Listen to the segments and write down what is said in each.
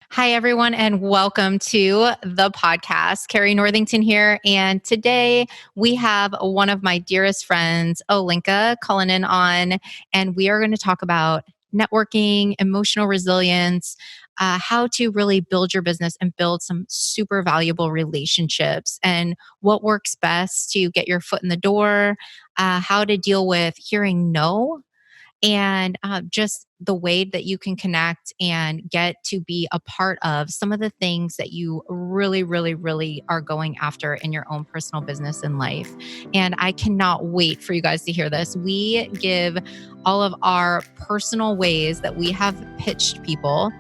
Hi, everyone, and welcome to the podcast. Carrie Northington here. And today we have one of my dearest friends, Olenka Cullinan, on, and we are going to talk about networking, emotional resilience, how to really build your business and build some super valuable relationships, and what works best to get your foot in the door, how to deal with hearing no and just the way that you can connect and get to be a part of some of the things that you really, really, really are going after in your own personal business and life. And I cannot wait for you guys to hear this. We give all of our personal ways that we have pitched people.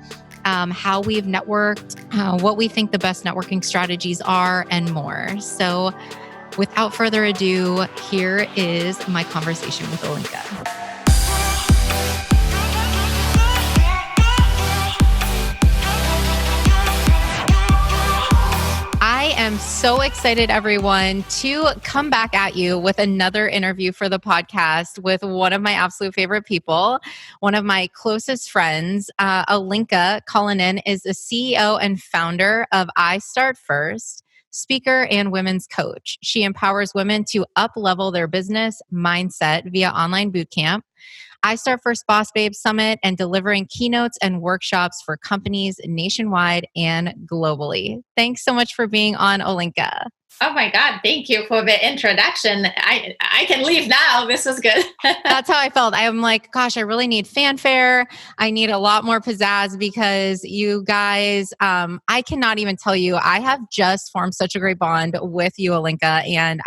How we've networked, what we think the best networking strategies are, and more. So, without further ado, here is my conversation with Olenka. I am so excited, everyone, to come back at you with another interview for the podcast with one of my absolute favorite people, one of my closest friends. Olenka Cullinan is the CEO and founder of iStartFirst, speaker and women's coach. She empowers women to up-level their business mindset via online bootcamp, iStartFirst Boss Babe Summit, and delivering keynotes and workshops for companies nationwide and globally. Thanks so much for being on, Olenka. Oh my God, thank you for the introduction. I can leave now. This was good. That's how I felt. I'm like, gosh, I really need fanfare. I need a lot more pizzazz because you guys, I cannot even tell you, I have just formed such a great bond with you, Olenka, and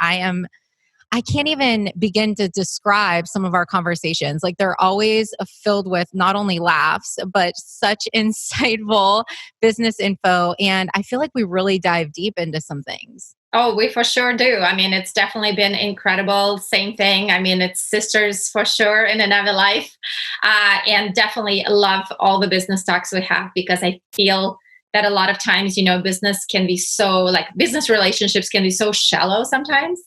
I can't even begin to describe some of our conversations. Like they're always filled with not only laughs, but such insightful business info. And I feel like we really dive deep into some things. Oh, we for sure do. I mean, it's definitely been incredible. Same thing. I mean, it's sisters for sure in another life. And definitely love all the business talks we have because I feel that a lot of times, business can be so like business relationships can be so shallow sometimes.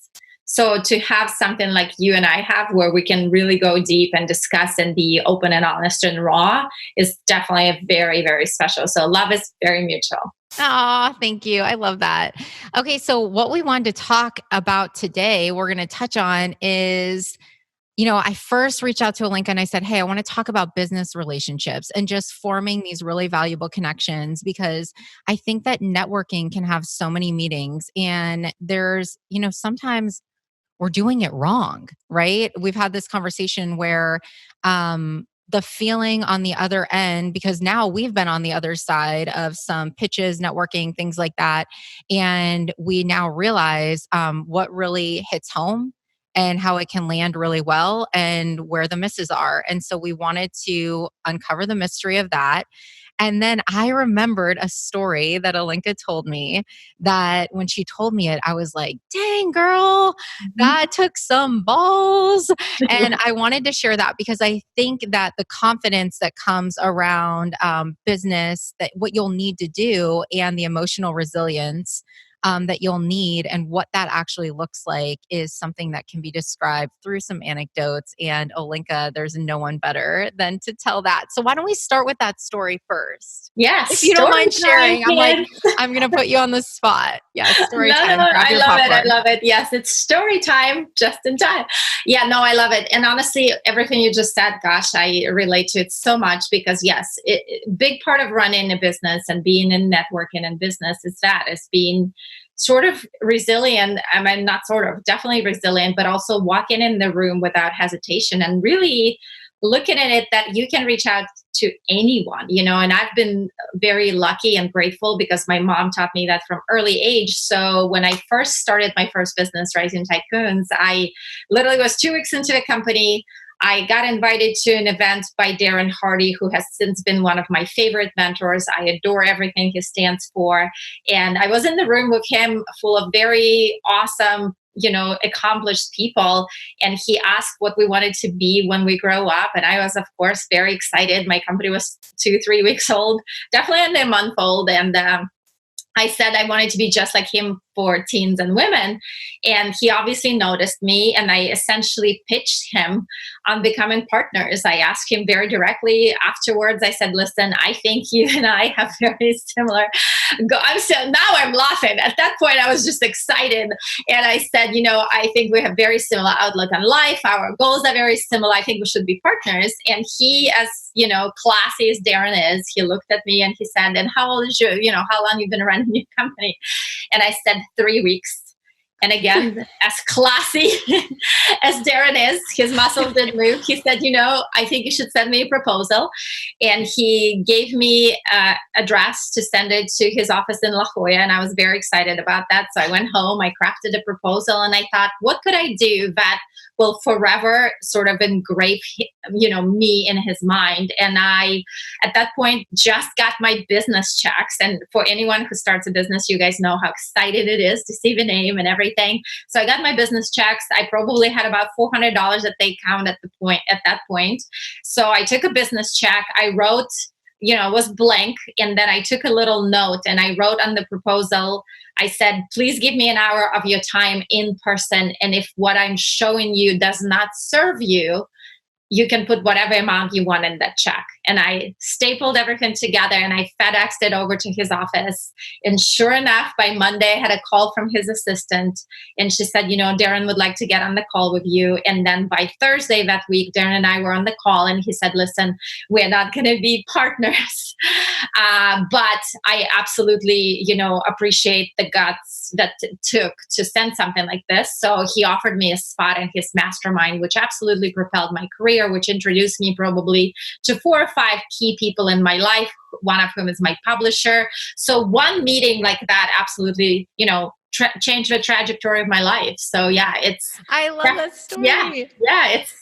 So to have something like you and I have where we can really go deep and discuss and be open and honest and raw is definitely a very, very special. So love is very mutual. Oh, thank you. I love that. Okay, so what we wanted to talk about today, we're going to touch on is, I first reached out to Olenka and I said, hey, I want to talk about business relationships and just forming these really valuable connections because I think that networking can have so many meetings and there's, sometimes we're doing it wrong, right? We've had this conversation where the feeling on the other end, because now we've been on the other side of some pitches, networking, things like that. And we now realize what really hits home and how it can land really well and where the misses are. And so we wanted to uncover the mystery of that. And then I remembered a story that Olenka told me that when she told me it, I was like, dang, girl, that took some balls. And I wanted to share that because I think that the confidence that comes around business, that what you'll need to do, and the emotional resilience that you'll need, and what that actually looks like is something that can be described through some anecdotes. And Olenka, there's no one better than to tell that. So why don't we start with that story first? Yes, If you don't story mind time, sharing, kids. I'm going to put you on the spot. Yeah, story No, time. Grab I your love it. I popcorn. love it. Yes, it's story time just in time. Yeah, no, I love it. And honestly, everything you just said, gosh, I relate to it so much because yes, big part of running a business and being in networking and business is being sort of resilient. I mean, not sort of, definitely resilient, but also walking in the room without hesitation and really looking at it that you can reach out to anyone, and I've been very lucky and grateful because my mom taught me that from early age. So when I first started my first business, Rising Tycoons, I literally was 2 weeks into the company. I got invited to an event by Darren Hardy, who has since been one of my favorite mentors. I adore everything he stands for. And I was in the room with him full of very awesome, accomplished people. And he asked what we wanted to be when we grow up. And I was, of course, very excited. My company was 2, 3 weeks old, definitely a month old. And I said I wanted to be just like him for teens and women. And he obviously noticed me, and I essentially pitched him on becoming partners. I asked him very directly afterwards. I said, listen, I think you and I have very similar. I'm so now I'm laughing. At that point, I was just excited. And I said, I think we have very similar outlook on life. Our goals are very similar. I think we should be partners. And he, as classy as Darren is, he looked at me and he said, and how old is you? How long you been running your company? And I said, 3 weeks. And again, as classy as Darren is, his muscles didn't move. He said, I think you should send me a proposal. And he gave me an address to send it to his office in La Jolla. And I was very excited about that. So I went home, I crafted a proposal, and I thought, what could I do that will forever sort of engrave, me in his mind? And I, at that point, just got my business checks. And for anyone who starts a business, you guys know how excited it is to see the name and everything. So I got my business checks. I probably had about $400 at the account at that point. So I took a business check. I wrote, it was blank. And then I took a little note and I wrote on the proposal, I said, please give me an hour of your time in person. And if what I'm showing you does not serve you, you can put whatever amount you want in that check. And I stapled everything together and I FedExed it over to his office. And sure enough, by Monday, I had a call from his assistant. And she said, Darren would like to get on the call with you. And then by Thursday that week, Darren and I were on the call. And he said, listen, we're not going to be partners. But I absolutely, appreciate the guts that it took to send something like this. So he offered me a spot in his mastermind, which absolutely propelled my career, which introduced me probably to 4 or 5 key people in my life, one of whom is my publisher. So one meeting like that absolutely, changed the trajectory of my life. So yeah, I love that story. Yeah, it's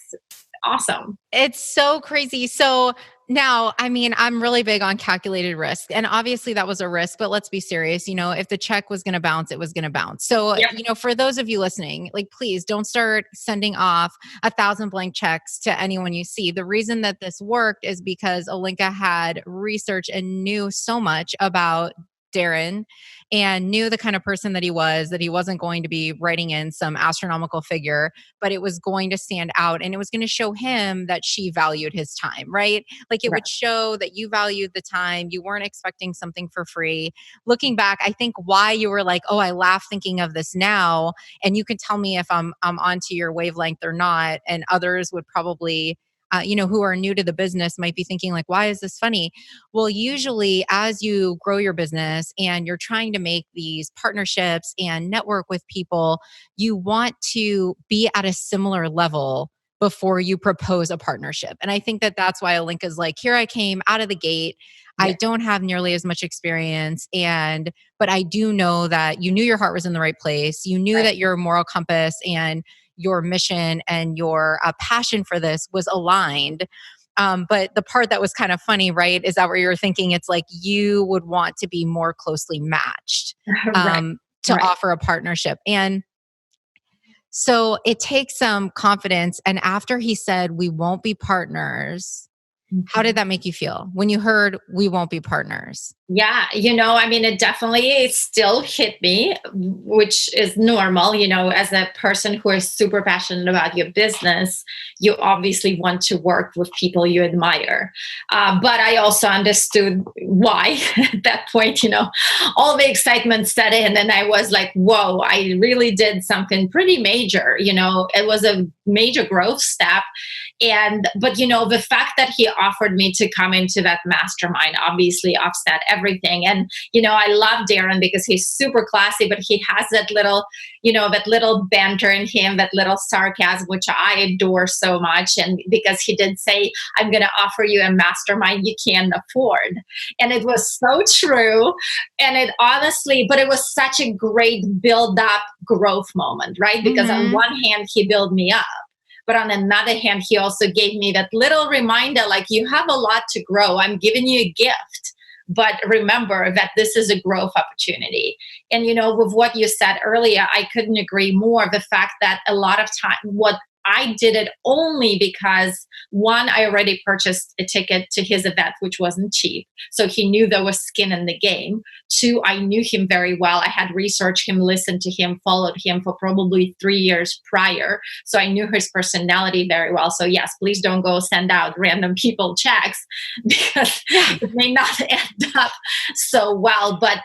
awesome. It's so crazy. So now, I'm really big on calculated risk. And obviously that was a risk, but let's be serious. If the check was going to bounce, it was going to bounce. So, Yep. For those of you listening, please don't start sending off 1,000 blank checks to anyone you see. The reason that this worked is because Olenka had researched and knew so much about Darren and knew the kind of person that he wasn't going to be writing in some astronomical figure, but it was going to stand out and it was going to show him that she valued his time, right? It Right. would show that you valued the time. You weren't expecting something for free. Looking back, I think why you were like, oh, I laugh thinking of this now. And you can tell me if I'm onto your wavelength or not. And others would probably who are new to the business might be thinking why is this funny? Well, usually as you grow your business and you're trying to make these partnerships and network with people, you want to be at a similar level before you propose a partnership. And I think that that's why Olenka's here I came out of the gate. I Yeah. don't have nearly as much experience but I do know that you knew your heart was in the right place. You knew Right. that your moral compass and your mission and your passion for this was aligned. But the part that was kind of funny, right, is that where you're thinking it's you would want to be more closely matched Right. to Right. offer a partnership. And so it takes some confidence. And after he said, we won't be partners, how did Mhm. that make you feel when you heard we won't be partners? Yeah, it definitely still hit me, which is normal. As a person who is super passionate about your business, you obviously want to work with people you admire. But I also understood why at that point, all the excitement set in, and I was like, whoa, I really did something pretty major. It was a major growth step. But the fact that he offered me to come into that mastermind obviously offset everything. And I love Darren because he's super classy, but he has that little banter in him, that little sarcasm, which I adore so much. And because he did say, I'm going to offer you a mastermind you can't afford. And it was so true. And but it was such a great build up growth moment, right? Because on Mhm. one hand, he built me up. But on another hand, he also gave me that little reminder, you have a lot to grow. I'm giving you a gift, but remember that this is a growth opportunity. And, with what you said earlier, I couldn't agree more. The fact that a lot of time, what I did it only because one, I already purchased a ticket to his event, which wasn't cheap. So he knew there was skin in the game. Two, I knew him very well. I had researched him, listened to him, followed him for probably 3 years prior. So I knew his personality very well. So yes, please don't go send out random people checks because Yeah. it may not end up so well. But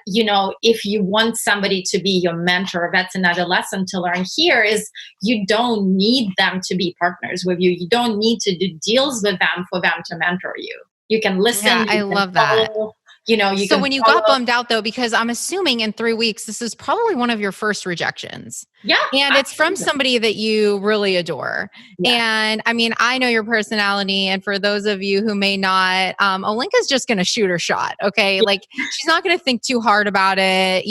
if you want somebody to be your mentor, that's another lesson to learn here is you don't need them to be partners with you. You don't need to do deals with them for them to mentor you. You can Yeah, listen, I you can love that. follow, you So can when you got follow. bummed out though, because I'm assuming in 3 weeks, this is probably one of your first rejections. Yeah, And it's from absolutely. somebody that you really adore. Yeah. And I mean, I know your personality. And for those of you who may not, Olenka's just going to shoot her shot. Okay. Yeah. Like she's not going to think too hard about it,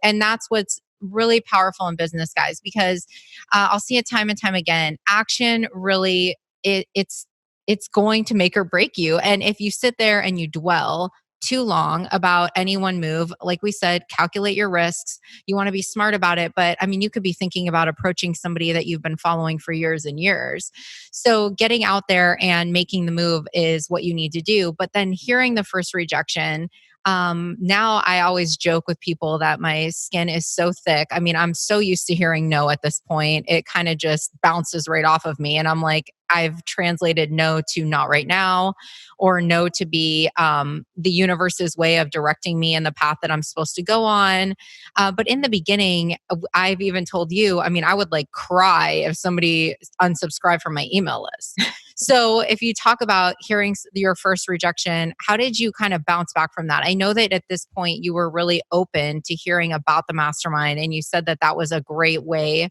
and that's what's really powerful in business, guys, because I'll see it time and time again. Action really, it's going to make or break you. And if you sit there and you dwell, too long about any one move. Like we said, calculate your risks. You want to be smart about it. But I mean, you could be thinking about approaching somebody that you've been following for years and years. So getting out there and making the move is what you need to do. But then hearing the first rejection, now I always joke with people that my skin is so thick. I mean, I'm so used to hearing no at this point. It kind of just bounces right off of me. And I'm like, I've translated no to not right now, or no to be the universe's way of directing me in the path that I'm supposed to go on. But in the beginning, I've even told you, I mean, I would like cry if somebody unsubscribed from my email list. So if you talk about hearing your first rejection, how did you kind of bounce back from that? I know that at this point you were really open to hearing about the mastermind, and you said that that was a great way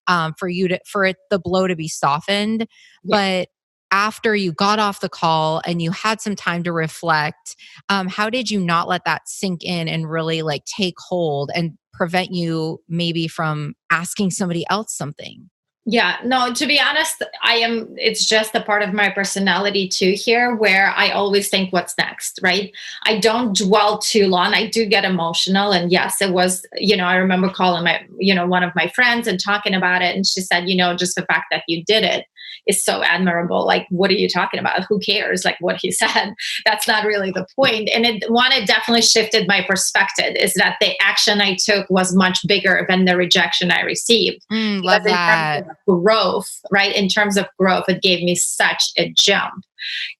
the blow to be softened. Yeah. But after you got off the call and you had some time to reflect, how did you not let that sink in and really like take hold and prevent you maybe from asking somebody else something? Yeah, no, to be honest, it's just a part of my personality too here where I always think what's next, right? I don't dwell too long. I do get emotional. And yes, it was, I remember calling one of my friends and talking about it. And she said, just the fact that you did it is so admirable. Like, what are you talking about? Who cares? Like what he said, that's not really the point. And it definitely shifted my perspective is that the action I took was much bigger than the rejection I received. Love Because in terms that. of growth, right? In terms of growth, it gave me such a jump.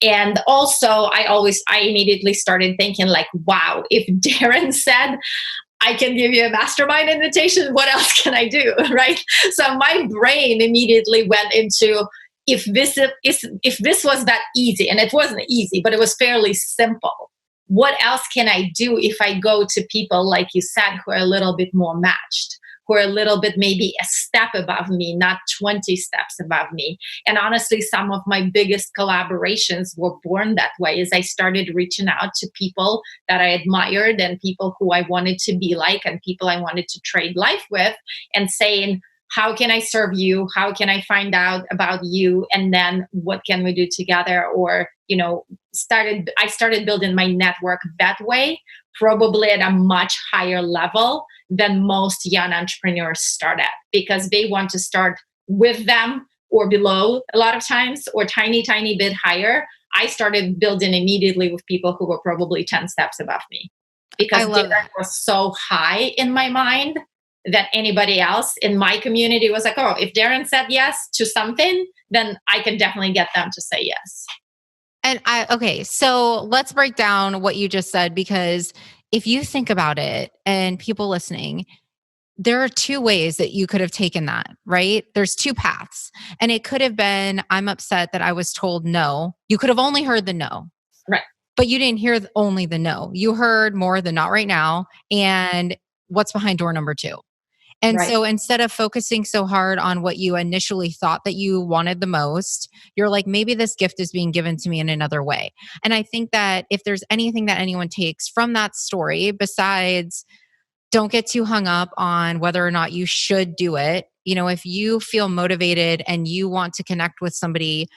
And also, I immediately started thinking, like, wow, if Darren said, I can give you a mastermind invitation, what else can I do? Right. So my brain immediately went into if this was that easy, and it wasn't easy, but it was fairly simple. What else can I do if I go to people, like you said, who are a little bit more matched? Who are a little bit maybe a step above me, not 20 steps above me. And honestly, some of my biggest collaborations were born that way as I started reaching out to people that I admired and people who I wanted to be like and people I wanted to trade life with and saying, how can I serve you? How can I find out about you? And then what can we do together? Or, I started building my network that way, probably at a much higher level than most young entrepreneurs start at because they want to start with them or below a lot of times or tiny bit higher. I started building immediately with people who were probably 10 steps above me I because love Darren that. was so high in my mind that anybody else in my community was like, oh, if Darren said yes to something, then I can definitely get them to say yes. Okay, so let's break down what you just said because if you think about it and people listening, there are two ways that you could have taken that, right? There's two paths. And it could have been, I'm upset that I was told no. You could have only heard the no, Right. but you didn't hear only the no. You heard more than not right now and what's behind door number two. And Right. so instead of focusing so hard on what you initially thought that you wanted the most, you're like, maybe this gift is being given to me in another way. And I think that if there's anything that anyone takes from that story, besides don't get too hung up on whether or not you should do it. If you feel motivated and you want to connect with somebody,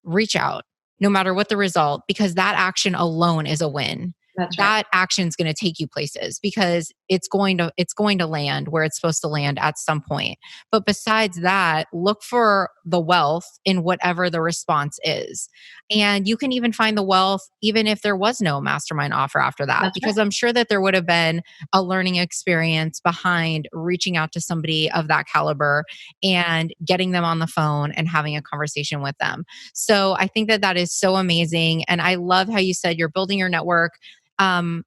reach out no matter what the result, because that action alone is a win. That's right. that action is going to take you places because it's going to land where it's supposed to land at some point. But besides that, look for the wealth in whatever the response is. And you can even find the wealth even if there was no mastermind offer after that, That's because right. I'm sure that there would have been a learning experience behind reaching out to somebody of that caliber and getting them on the phone and having a conversation with them. So I think that that is so amazing. And I love how you said you're building your network. Um,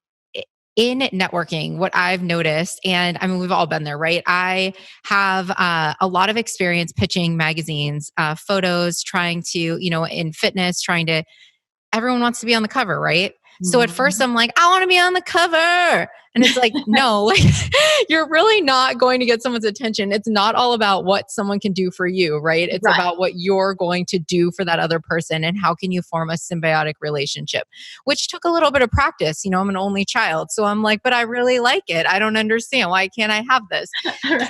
in networking, what I've noticed, and I mean, we've all been there, right? I have a lot of experience pitching magazines, photos, trying to, in fitness, trying to everyone wants to be on the cover, right? So at first Mhm. I'm like, I want to be on the cover. And it's like, no, like, you're really not going to get someone's attention. It's not all about what someone can do for you, right? It's Right. about what you're going to do for that other person and how can you form a symbiotic relationship, which took a little bit of practice. I'm an only child. So I'm like, but I really like it. I don't understand. Why can't I have this?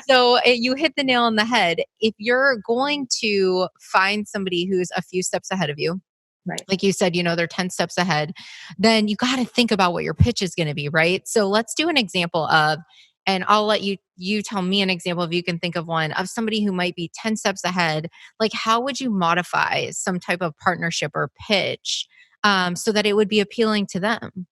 So you hit the nail on the head. If you're going to find somebody who's a few steps ahead of you, Right. like you said, they're 10 steps ahead, then you got to think about what your pitch is going to be, right? So let's do an example of, and I'll let you tell me an example if you can think of one of somebody who might be 10 steps ahead. Like, how would you modify some type of partnership or pitch so that it would be appealing to them?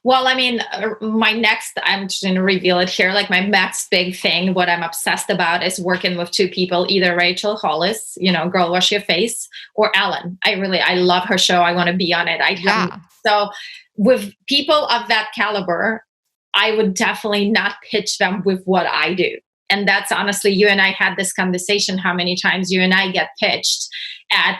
Well, I mean, I'm just going to reveal it here. Like my next big thing, what I'm obsessed about is working with two people, either Rachel Hollis, Girl Wash Your Face, or Ellen. I love her show. I want to be on it. Yeah. So with people of that caliber, I would definitely not pitch them with what I do. And that's honestly, you and I had this conversation, how many times you and I get pitched at,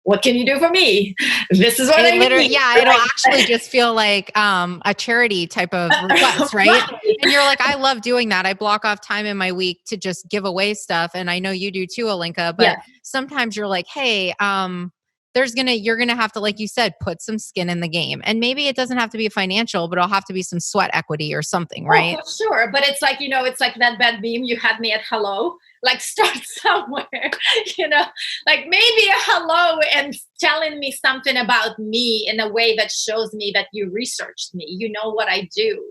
what can you do for me? This is what It I literally, need. yeah, it'll actually just feel like a charity type of request, right? Right. And you're like, I love doing that. I block off time in my week to just give away stuff. And I know you do too, Olenka, but Yeah. sometimes you're like, hey, you're gonna have to, like you said, put some skin in the game. And maybe it doesn't have to be financial, but it'll have to be some sweat equity or something, Oh, right? for sure. But it's like, it's like that bad meme you had me at hello. Like start somewhere, you know, like maybe a hello and telling me something about me in a way that shows me that you researched me. You know what I do.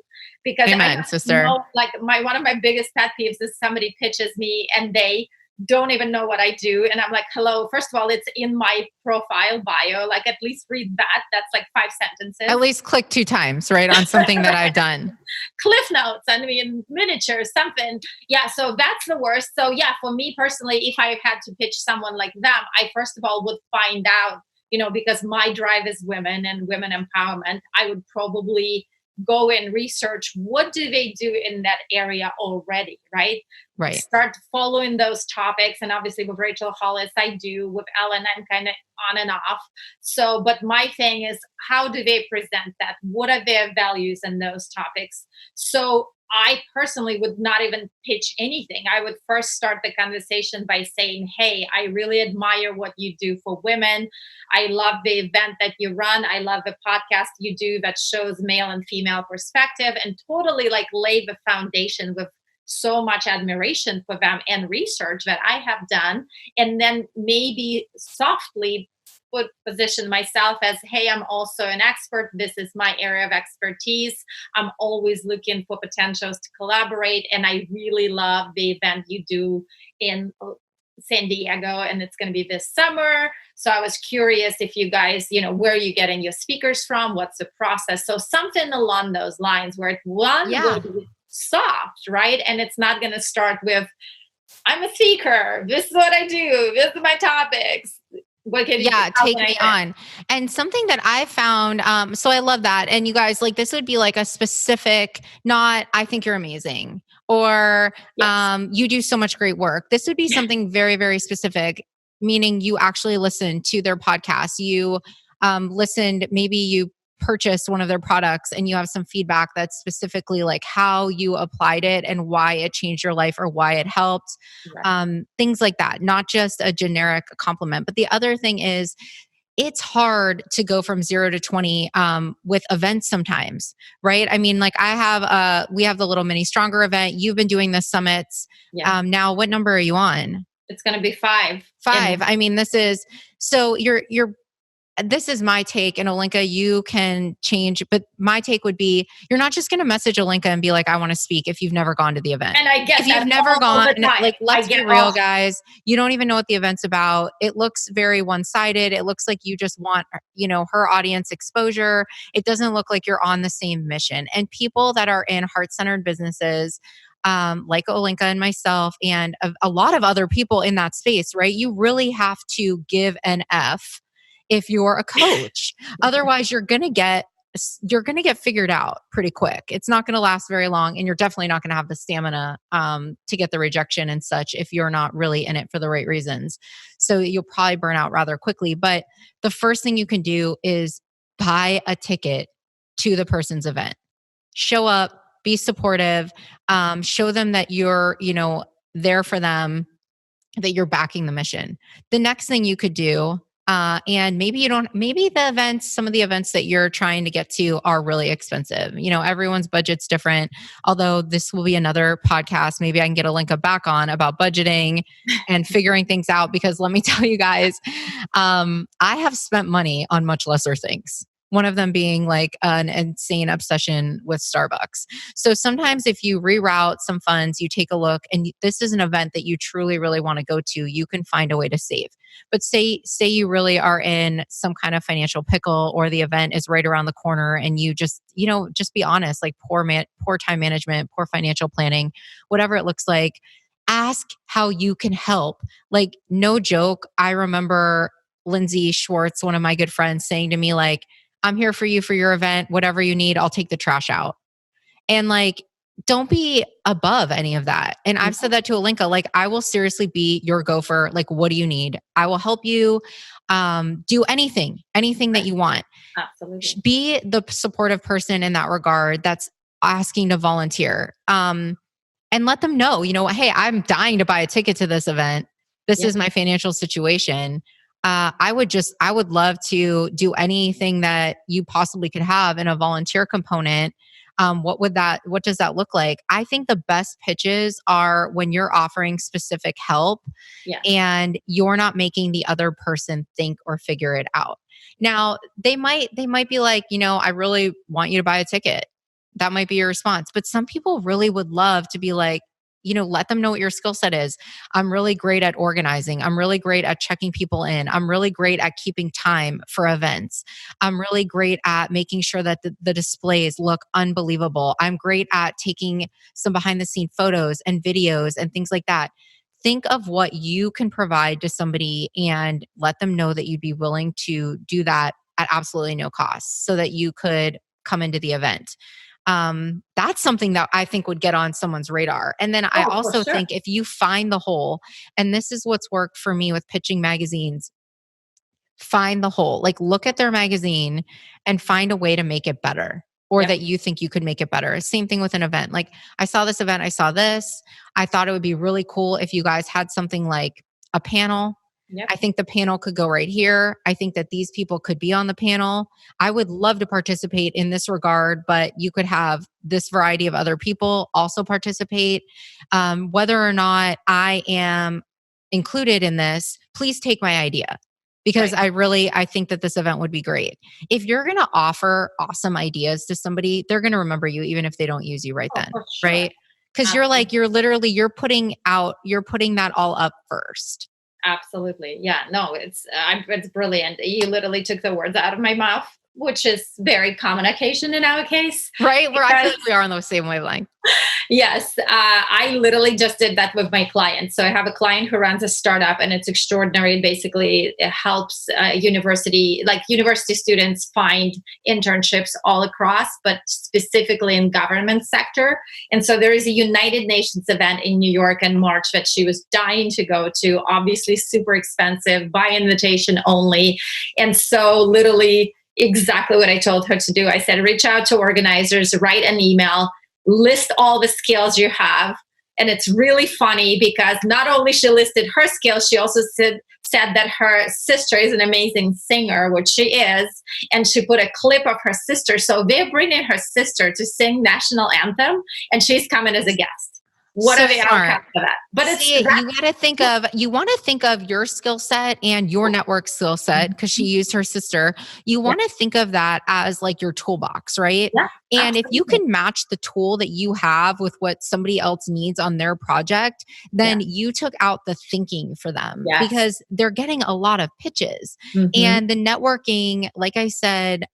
Because I Amen, don't sister. know, like one of my biggest pet peeves is somebody pitches me and they don't even know what I do. And I'm like, hello, first of all, it's in my profile bio. Like at least read that. That's like 5 sentences. At least click 2 times, right, on something that I've done. Cliff notes, I mean, miniatures, something. Yeah, so that's the worst. So, yeah, for me personally, if I had to pitch someone like them, I first of all would find out, because my drive is women and women empowerment, I would probably go and research what do they do in that area already, right? Right. Start following those topics. And obviously with Rachel Hollis, I do. With Ellen, I'm kind of on and off. So, but my thing is, how do they present that? What are their values in those topics? So I personally would not even pitch anything. I would first start the conversation by saying, hey, I really admire what you do for women. I love the event that you run. I love the podcast you do that shows male and female perspective, and totally like lay the foundation with so much admiration for them and research that I have done. And then maybe softly position myself as, hey, I'm also an expert. This is my area of expertise. I'm always looking for potentials to collaborate. And I really love the event you do in San Diego, and it's going to be this summer. So I was curious if you guys, where are you getting your speakers from? What's the process? So something along those lines where it Yeah. will be soft, right? And it's not going to start with, I'm a seeker. This is what I do. This is my topics. What can you Yeah, how take can I me help? on. And something that I found, so I love that. And you guys, like, this would be like a specific, not, I think you're amazing, or Yes. you do so much great work. This would be something very, very specific, meaning you actually listened to their podcast. You listened, maybe you purchased one of their products and you have some feedback that's specifically like how you applied it and why it changed your life or why it helped, Right. things like that, not just a generic compliment. But the other thing is, it's hard to go from 0 to 20 with events sometimes, right? I mean, like we have the Little Mini Stronger event. You've been doing the summits. Yeah. Now, what number are you on? It's going to be 5. 5. I mean, this is, so you're this is my take, and Olenka, you can change, but my take would be, you're not just going to message Olenka and be like, I want to speak if you've never gone to the event. And I get If you've that never all gone, the time. like, I let's be get real, guys. You don't even know what the event's about. It looks very one-sided. It looks like you just want, her audience exposure. It doesn't look like you're on the same mission. And people that are in heart-centered businesses, like Olenka and myself, and a lot of other people in that space, right? You really have to give an F if you're a coach. Otherwise, you're going to get figured out pretty quick. It's not going to last very long, and you're definitely not going to have the stamina to get the rejection and such if you're not really in it for the right reasons. So you'll probably burn out rather quickly. But the first thing you can do is buy a ticket to the person's event. Show up, be supportive, show them that you're, there for them, that you're backing the mission. The next thing you could do, and maybe some of the events that you're trying to get to are really expensive. Everyone's budget's different. Although this will be another podcast, maybe I can get Olenka back on about budgeting and figuring things out, because let me tell you guys, I have spent money on much lesser things. One of them being like an insane obsession with Starbucks. So sometimes if you reroute some funds, you take a look, and this is an event that you truly, really want to go to, you can find a way to save. But say you really are in some kind of financial pickle, or the event is right around the corner, and you just be honest, like poor time management, poor financial planning, whatever it looks like, ask how you can help. Like, no joke, I remember Lindsay Schwartz, one of my good friends, saying to me, like, I'm here for you for your event. Whatever you need, I'll take the trash out. And like, don't be above any of that. And I've said that to Olenka, like, I will seriously be your gopher. Like, what do you need? I will help you do anything that you want. Absolutely. Be the supportive person in that regard that's asking to volunteer. And let them know, hey, I'm dying to buy a ticket to this event. This is my financial situation. I would love to do anything that you possibly could have in a volunteer component. What does that look like? I think the best pitches are when you're offering specific help and you're not making the other person think or figure it out. Now, they might be like, I really want you to buy a ticket. That might be your response. But some people really would love to be like, let them know what your skill set is. I'm really great at organizing. I'm really great at checking people in. I'm really great at keeping time for events. I'm really great at making sure that the displays look unbelievable. I'm great at taking some behind the scene photos and videos and things like that. Think of what you can provide to somebody and let them know that you'd be willing to do that at absolutely no cost, so that you could come into the event. That's something that I think would get on someone's radar. And then I also think if you find the hole, and this is what's worked for me with pitching magazines, find the hole. Like, look at their magazine and find a way to make it better, or that you think you could make it better. Same thing with an event. Like, I saw this event, I saw this. I thought it would be really cool if you guys had something like a panel. I think the panel could go right here. I think that these people could be on the panel. I would love to participate in this regard, but you could have this variety of other people also participate. Whether or not I am included in this, please take my idea, because I think that this event would be great. If you're going to offer awesome ideas to somebody, they're going to remember you even if they don't use you right then, right? Because you're putting that all up first. Absolutely. Yeah, no, it's brilliant. You literally took the words out of my mouth, which is very common occasion in our case. Right? I feel like we are on the same wavelength. Yes. I literally just did that with my clients. So I have a client who runs a startup, and it's extraordinary. It basically helps university students find internships all across, but specifically in government sector. And so there is a United Nations event in New York in March that she was dying to go to, obviously super expensive, by invitation only. And so literally exactly what I told her to do. I said, reach out to organizers, write an email, list all the skills you have. And it's really funny because not only she listed her skills, she also said that her sister is an amazing singer, which she is. And she put a clip of her sister. So they're bringing her sister to sing national anthem, and she's coming as a guest. What So are the smart. outcomes of that? But it's See, that. you want to think of your skill set and your network skill set because she Mhm. used her sister. You Yeah, want to think of that as like your toolbox, right? yeah, And if you absolutely. can match the tool that you have with what somebody else needs on their project, Yeah, then you took out the thinking for them yes. because they're getting a lot of pitches. Hmm. And the networking, like I said,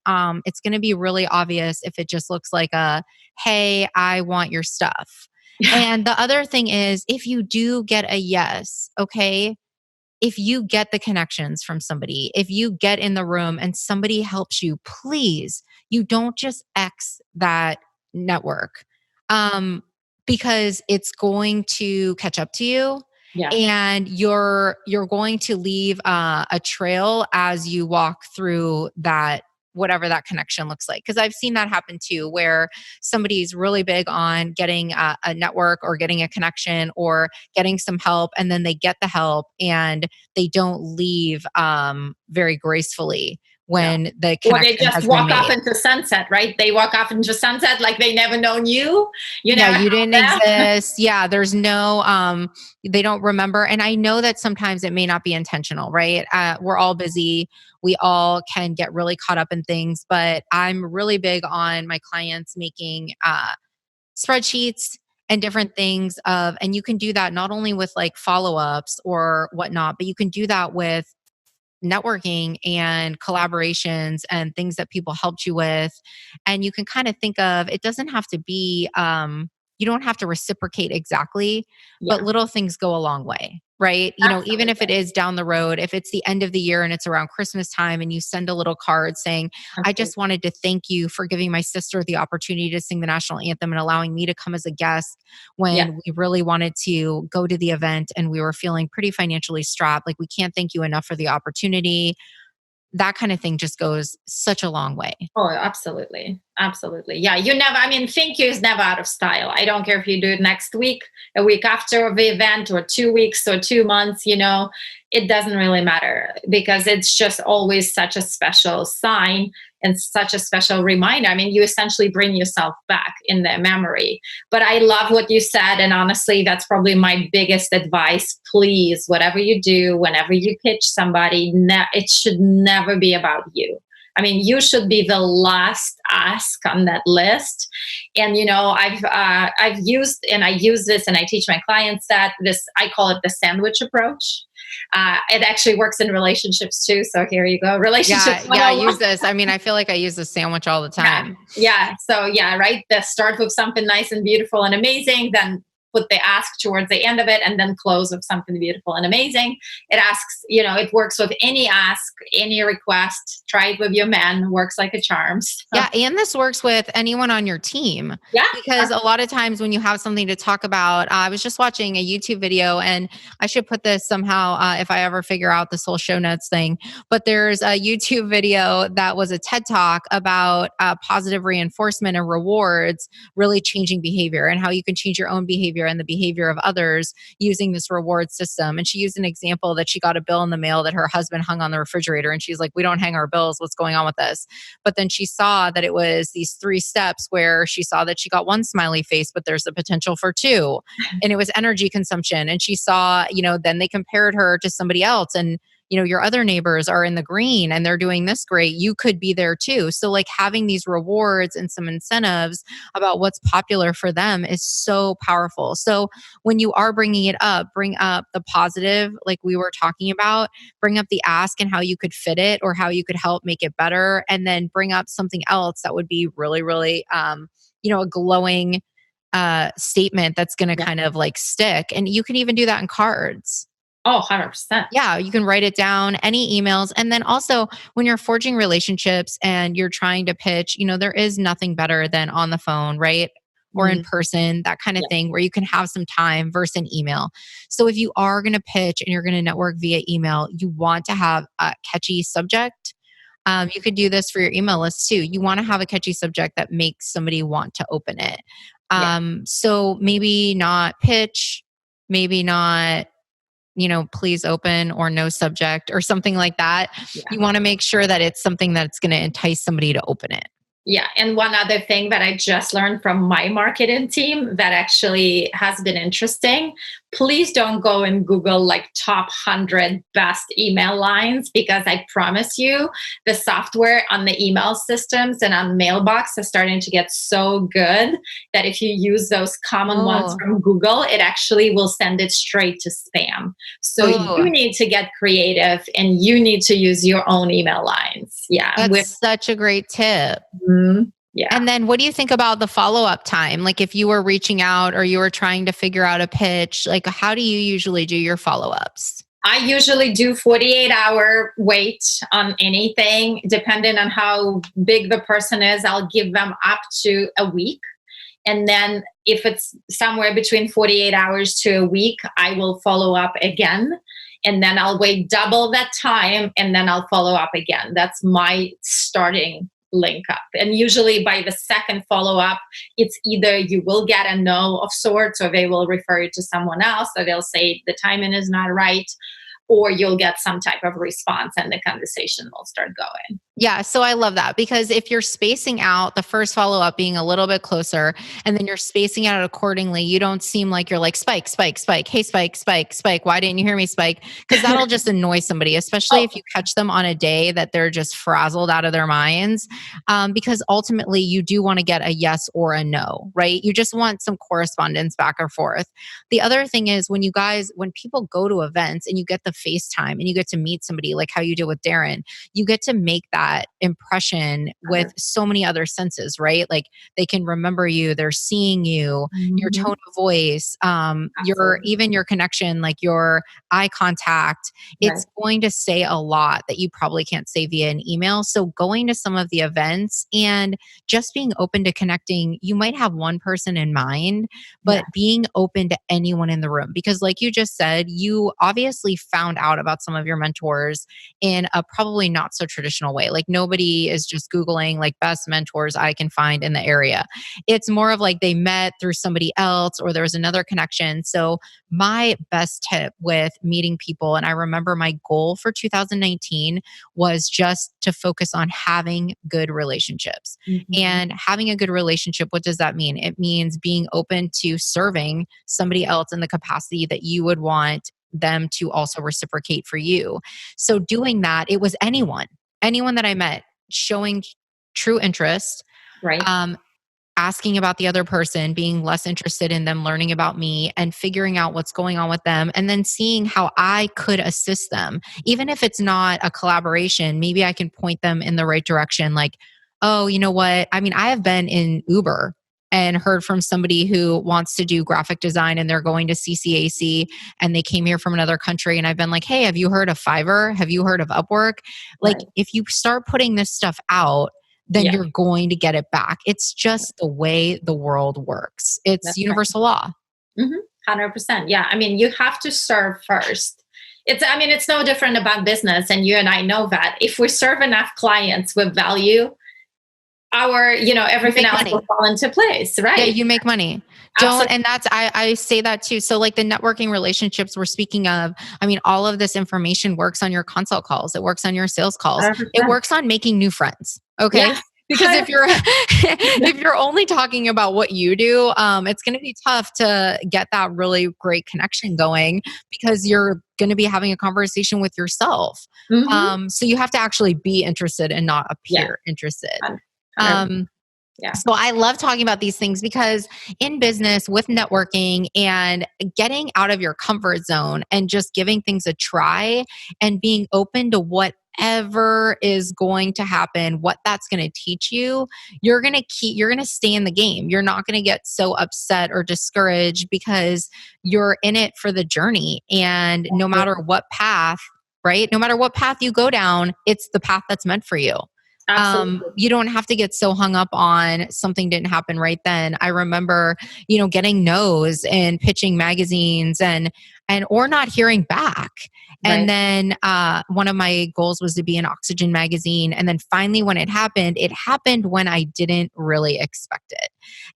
it's going to be really obvious if it just looks like a, hey, I want your stuff. And the other thing is, if you do get a yes, okay, if you get the connections from somebody, if you get in the room and somebody helps you, please, you don't just X that network um, because it's going to catch up to you. Yeah. And you're going to leave a trail as you walk through that whatever that connection looks like. Because I've seen that happen too, where somebody's really big on getting a network or getting a connection or getting some help, and then they get the help and they don't leave very gracefully No. when the Or they connection just has been walk off made. into sunset, right? They walk off into sunset like they never known you. You Yeah, never you know didn't them. exist. Yeah, there's no they don't remember. And I know that sometimes it may not be intentional, right? We're all busy. We all can get really caught up in things, but I'm really big on my clients making spreadsheets and different things of, and you can do that not only with like follow-ups or whatnot, but you can do that with networking and collaborations and things that people helped you with. And you can kind of think of it doesn't have to be, you don't have to reciprocate exactly, but Yeah, little things go a long way, right? Even if it absolutely. is down the road, if it's the end of the year and it's around Christmas time and you send a little card saying, I Absolutely. just wanted to thank you for giving my sister the opportunity to sing the national anthem and allowing me to come as a guest Yeah. when we really wanted to go to the event and we were feeling pretty financially strapped. Like, we can't thank you enough for the opportunity. That kind of thing just goes such a long way. Oh, absolutely. Absolutely. Yeah. You never, I mean, thank you is never out of style. I don't care if you do it next week, a week after the event, or 2 weeks or 2 months, it doesn't really matter because it's just always such a special sign and such a special reminder. I mean, you essentially bring yourself back in their memory. But I love what you said. And honestly, that's probably my biggest advice. Please, whatever you do, whenever you pitch somebody, it should never be about you. I mean, you should be the last ask on that list. And I've used, and I use this, and I teach my clients that this, I call it the sandwich approach. It actually works in relationships too. So here you go, relationships Yeah, yeah, I 101. use this. I mean, I feel like I use this sandwich all the Yeah. time. Yeah. So yeah, right. The start with something nice and beautiful and amazing, then put the ask towards the end of it, and then close with something beautiful and amazing. It asks, it works with any ask, any request. Try it with your man, works like a charm. So, Yeah, and this works with anyone on your team yeah. because a lot of times when you have something to talk about, I was just watching a YouTube video, and I should put this somehow if I ever figure out this whole show notes thing. But there's a YouTube video that was a TED talk about positive reinforcement and rewards really changing behavior and how you can change your own behavior and the behavior of others using this reward system. And she used an example that she got a bill in the mail that her husband hung on the refrigerator, and she's like, "We don't hang our bills. What's going on with this?" But then she saw that it was these three steps where she saw that she got one smiley face, but there's the potential for two. And it was energy consumption. And she saw, then they compared her to somebody else. And, your other neighbors are in the green and they're doing this great. You could be there too. So, like, having these rewards and some incentives about what's popular for them is so powerful. So, when you are bringing it up, bring up the positive, like we were talking about, bring up the ask and how you could fit it or how you could help make it better, and then bring up something else that would be really really a glowing statement that's going to Yeah. kind of like stick. And you can even do that in cards. Oh, 100%. Yeah, you can write it down, any emails. And then also when you're forging relationships and you're trying to pitch, there is nothing better than on the phone, right? Or in Mm, person, that kind of yeah. thing where you can have some time versus an email. So if you are going to pitch and you're going to network via email, you want to have a catchy subject. You could do this for your email list too. You want to have a catchy subject that makes somebody want to open it. Yeah. So maybe not pitch, maybe not please open or no subject or something like that. Yeah. You want to make sure that it's something that's going to entice somebody to open it. Yeah. And one other thing that I just learned from my marketing team that actually has been interesting, please don't go and Google like top 100 best email lines, because I promise you, the software on the email systems and on mailbox is starting to get so good that if you use those common ones Oh, from Google, it actually will send it straight to spam. So you oh, need to get creative and you need to use your own email lines. Yeah. that's such a great tip. Yeah. And then what do you think about the follow-up time? Like if you were reaching out or you were trying to figure out a pitch, like how do you usually do your follow-ups? I usually do 48-hour wait on anything. Depending on how big the person is, I'll give them up to a week. And then if it's somewhere between 48 hours to a week, I will follow up again. And then I'll wait double that time and then I'll follow up again. That's my starting link up. And usually by the second follow up, it's either you will get a no of sorts, or they will refer you to someone else, or they'll say the timing is not right, or you'll get some type of response and the conversation will start going. Yeah, so I love that because if you're spacing out the first follow up being a little bit closer and then you're spacing out accordingly, you don't seem like you're like spike, spike, spike. Hey, spike, spike, spike. Why didn't you hear me, spike? Because that'll just annoy somebody, especially Oh, if you catch them on a day that they're just frazzled out of their minds. Because ultimately, you do want to get a yes or a no, right? You just want some correspondence back and forth. The other thing is when people go to events and you get the FaceTime and you get to meet somebody like how you did with Darren, you get to make that impression with so many other senses, right? Like they can remember you, they're seeing you, your mhm, tone of voice, your absolutely. even your connection, like your eye contact. Right. It's going to say a lot that you probably can't say via an email. So going to some of the events and just being open to connecting, you might have one person in mind, Yeah. but being open to anyone in the room. Because, like you just said, you obviously found out about some of your mentors in a probably not so traditional way. Like, nobody is just Googling like best mentors I can find in the area. It's more of like they met through somebody else or there was another connection. So, my best tip with meeting people, and I remember my goal for 2019 was just to focus on having good relationships. Mhm. And having a good relationship, what does that mean? It means being open to serving somebody else in the capacity that you would want them to also reciprocate for you. So doing that, it was anyone that I met, showing true interest, Right. um, asking about the other person, being less interested in them learning about me and figuring out what's going on with them, and then seeing how I could assist them. Even if it's not a collaboration, maybe I can point them in the right direction. Like, oh, you know what? I mean, I have been in Uber and heard from somebody who wants to do graphic design and they're going to CCAC and they came here from another country. And I've been like, hey, have you heard of Fiverr? Have you heard of Upwork? Like, Right. if you start putting this stuff out, then Yeah. you're going to get it back. It's just the way the world works. It's That's right. universal law. 100%. Yeah. I mean, you have to serve first. I mean, it's no different about business. And you and I know that if we serve enough clients with value, You everything make else will money. fall into place. Yeah, Right. you make money. Don't, Absolutely. and that's, I say that too. So, like the networking relationships we're speaking of, I mean, all of this information works on your consult calls, it works on your sales calls, it 100%. works on making new friends. Okay. Yes. Because if you're if you're only talking about what you do, it's going to be tough to get that really great connection going because you're going to be having a conversation with yourself. Hmm. So you have to actually be interested and not Yeah. appear interested. 100%. Um, Yeah. so I love talking about these things because in business with networking and getting out of your comfort zone and just giving things a try and being open to whatever is going to happen, what that's going to teach you, you're going to stay in the game. You're not going to get so upset or discouraged because you're in it for the journey. And no matter Absolutely. what path, right? No matter what path you go down, it's the path that's meant for you. Absolutely. You don't have to get so hung up on something didn't happen right then. I remember, getting no's and pitching magazines and or not hearing back. And Right. then one of my goals was to be in Oxygen magazine. And then finally, when it happened when I didn't really expect it.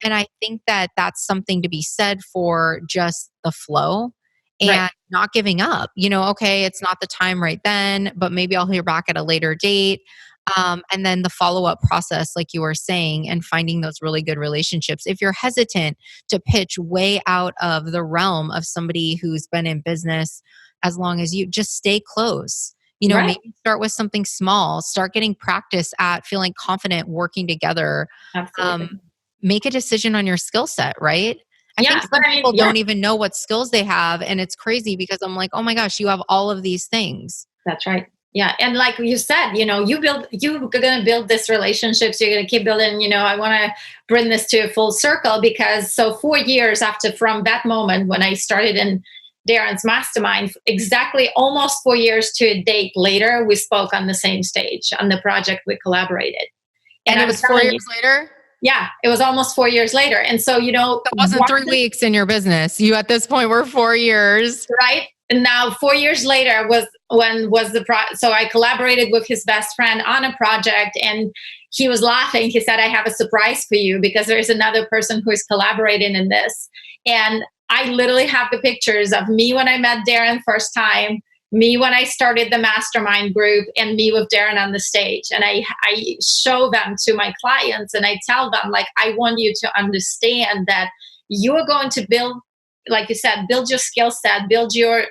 And I think that that's something to be said for just the flow Right. and not giving up. Okay, it's not the time right then, but maybe I'll hear back at a later date. And then the follow-up process, like you were saying, and finding those really good relationships. If you're hesitant to pitch way out of the realm of somebody who's been in business as long as you, just stay close. Right. Maybe start with something small, start getting practice at feeling confident working together. Absolutely. Um, Make a decision on your skill set, right? I think Yeah. But some I mean, people yeah, don't even know what skills they have. And it's crazy because I'm like, oh my gosh, you have all of these things. that's right. Yeah. And like you said, you're going to build this relationships. You're going to keep building, I want to bring this to a full circle because so 4 years after from that moment when I started in Darren's mastermind, exactly almost 4 years to a date later, we spoke on the same stage on the project we collaborated. And And it I'm was four telling you, years later. yeah, it was almost 4 years later. And so, That wasn't 3 weeks in your business. You at this point were 4 years. right? And now 4 years later was when was so I collaborated with his best friend on a project and he was laughing. He said, I have a surprise for you because there's another person who is collaborating in this. And I literally have the pictures of me when I met Darren first time, me when I started the mastermind group, and me with Darren on the stage. And I show them to my clients and I tell them, like, I want you to understand that you are going to build, like you said, build your skill set, build your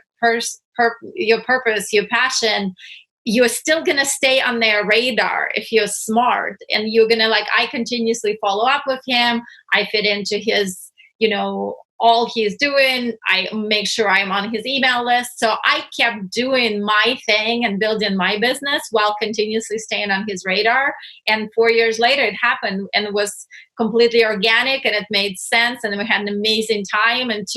your purpose, your passion. You're still going to stay on their radar if you're smart, and you're going to, like, I continuously follow up with him. I fit into his, all he's doing. I make sure I'm on his email list. So I kept doing my thing and building my business while continuously staying on his radar. And 4 years later, it happened and it was completely organic and it made sense. And we had an amazing time. And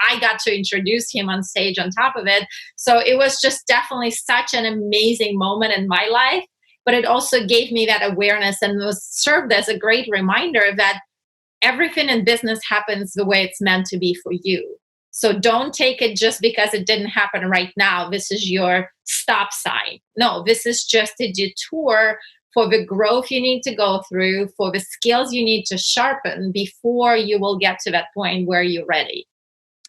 I got to introduce him on stage on top of it. So it was just definitely such an amazing moment in my life. But it also gave me that awareness and was served as a great reminder that everything in business happens the way it's meant to be for you. So don't take it just because it didn't happen right now. This is your stop sign. No, this is just a detour for the growth you need to go through, for the skills you need to sharpen before you will get to that point where you're ready.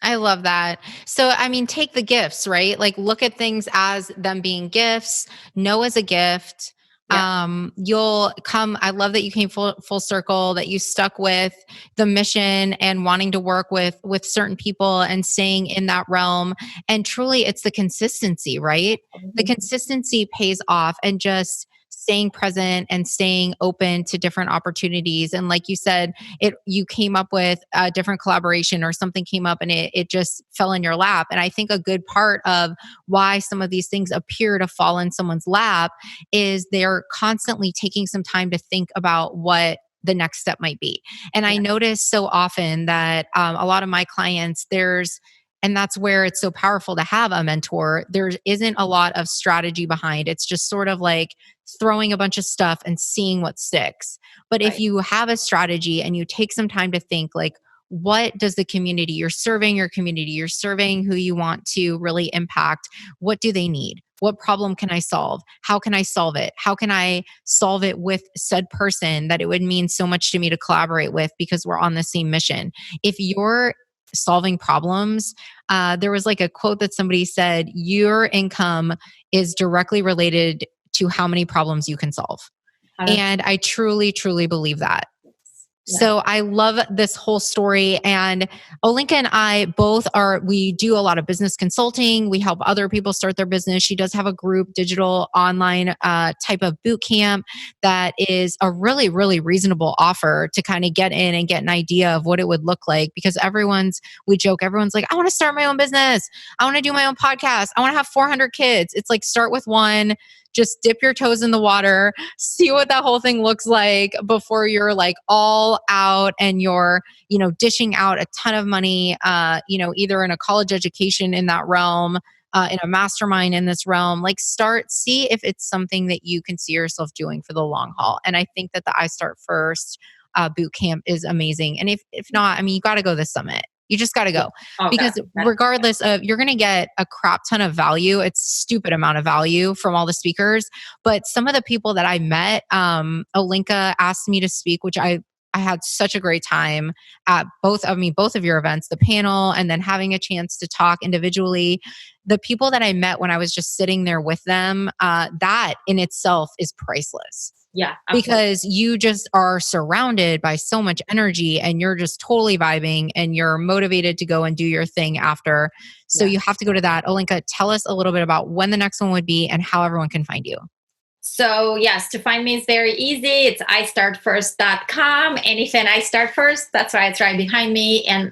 I love that. So, I mean, take the gifts, right? Like, look at things as them being gifts, know as a gift. Yeah. You'll come. I love that you came full circle, that you stuck with the mission and wanting to work with certain people and staying in that realm. And truly, it's the consistency, right? The consistency pays off, and just staying present and staying open to different opportunities. And like you said, you came up with a different collaboration or something came up and it just fell in your lap. And I think a good part of why some of these things appear to fall in someone's lap is they're constantly taking some time to think about what the next step might be. And I Yeah. notice so often that a lot of my clients, and that's where it's so powerful to have a mentor. There isn't a lot of strategy behind. It's just sort of like throwing a bunch of stuff and seeing what sticks. But if Right. you have a strategy and you take some time to think, like, what does the community you're serving, who you want to really impact, what do they need? What problem can I solve? How can I solve it? How can I solve it with said person that it would mean so much to me to collaborate with because we're on the same mission? If you're solving problems, there was like a quote that somebody said, your income is directly related to how many problems you can solve. Uh, And I truly, truly believe that. yeah. So I love this whole story. And Olenka and I both we do a lot of business consulting. We help other people start their business. She does have a group, digital online type of boot camp that is a really, really reasonable offer to kind of get in and get an idea of what it would look like. Because we joke, everyone's like, I want to start my own business. I want to do my own podcast. I want to have 400 kids. It's like, start with one, just dip your toes in the water, see what that whole thing looks like before you're like all out and you're, dishing out a ton of money, either in a college education in that realm, in a mastermind in this realm. Like, see if it's something that you can see yourself doing for the long haul. And I think that the iStartFirst boot camp is amazing. And if not, I mean, you got to go to the summit. You just got to go, Oh, because that. regardless of, you're going to get a crap ton of value. It's stupid amount of value from all the speakers. But some of the people that I met, Olenka asked me to speak, which I I had such a great time at both of your events, the panel, and then having a chance to talk individually. The people that I met when I was just sitting there with them, that in itself is priceless Yeah, absolutely. because you just are surrounded by so much energy and you're just totally vibing and you're motivated to go and do your thing after. So Yeah. you have to go to that. Olenka, tell us a little bit about when the next one would be and how everyone can find you. So yes, to find me is very easy. It's iStartFirst.com. Anything I start first, that's why it's right behind me. And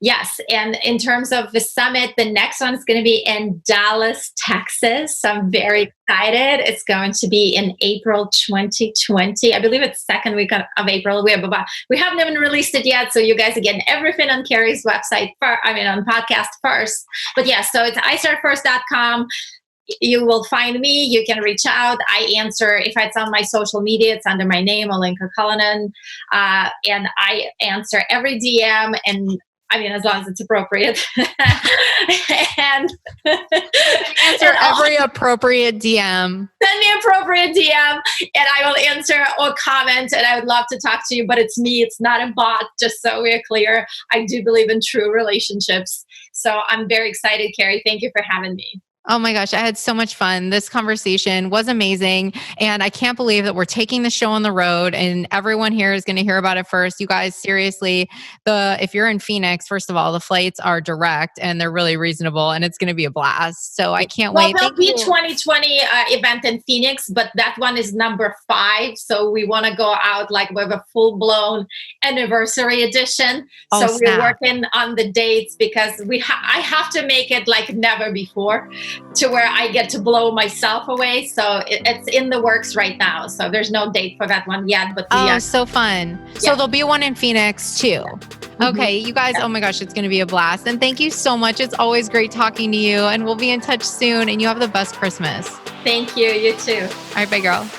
yes, and in terms of the summit, the next one is going to be in Dallas, Texas. So I'm very excited. It's going to be in April 2020. I believe it's second week of April. We haven't even released it yet, so you guys are getting everything on Carrie's website. On podcast first. But yeah, so it's iStartFirst.com. You will find me. You can reach out. I answer if it's on my social media. It's under my name, Olenka Cullinan, and I answer every DM. And as long as it's appropriate. and Answer every appropriate DM. Send me appropriate DM, and I will answer or comment. And I would love to talk to you. But it's me. It's not a bot. Just so we're clear, I do believe in true relationships. So I'm very excited, Carrie. Thank you for having me. Oh my gosh, I had so much fun. This conversation was amazing. And I can't believe that we're taking the show on the road and everyone here is going to hear about it first. You guys, seriously, if you're in Phoenix, first of all, the flights are direct and they're really reasonable and it's going to be a blast. So I can't wait. There'll be 2020 event in Phoenix, but that one is number 5. So we want to go out like with a full-blown anniversary edition. Oh, so we're working on the dates because I have to make it like never before, to where I get to blow myself away. So it's in the works right now. So there's no date for that one yet. But so fun. Yeah. So there'll be one in Phoenix too. Okay, you guys, oh my gosh, it's going to be a blast. And thank you so much. It's always great talking to you and we'll be in touch soon and you have the best Christmas. Thank you. You too. All right, bye girl.